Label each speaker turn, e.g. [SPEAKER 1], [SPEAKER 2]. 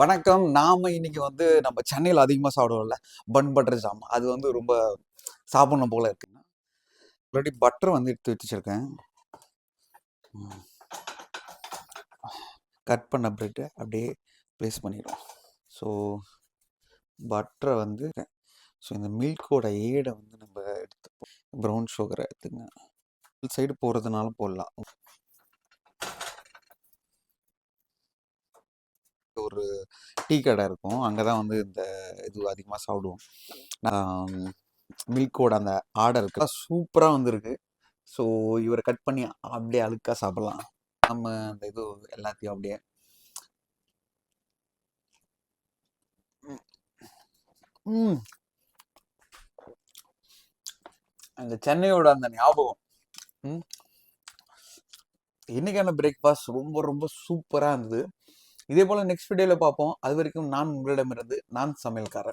[SPEAKER 1] வணக்கம். நாம இன்னைக்கு வந்து நம்ம சென்னையில அதிகமா சாப்பிடுவோம்ல, பன் பட்டர் ஜாம். அது வந்து ரொம்ப சாப்பிடணும் போல இருக்குங்க. ஆல்ரெடி பட்டர் வந்து எடுத்து வச்சிருக்கேன். கட் பண்ண பிரெட்ட அப்படியே ப்ளேஸ் பண்ணிடுவோம். ஸோ பட்டரை வந்து இந்த மில்கோட ஏட வந்து நம்ம எடுத்துப்போம். ப்ரௌன் சுகரை எடுத்துங்க. சைடு போடுறதுனாலும் போடலாம். ஒரு டீ கடை இருக்கும். அங்கே தான் வந்து இந்த இது அதிகமாக சாப்பிடுவோம். மில்கோட அந்த ஆர்டர் இருக்கு சூப்பராக வந்துருக்கு. ஸோ இவரை கட் பண்ணி அப்படியே அழுக்கா சாப்பிடலாம். நம்ம அந்த இது எல்லாத்தையும் அப்படியே அந்த சென்னையோட அந்த ஞாபகம். இன்னைக்கான பிரேக்ஃபாஸ்ட் ரொம்ப ரொம்ப சூப்பராக இருந்தது. இதே போல் நெக்ஸ்ட் வீடியோவில் பார்ப்போம். அது வரைக்கும் நான் உங்களிடமிருந்து நான் சமையல்காரன்.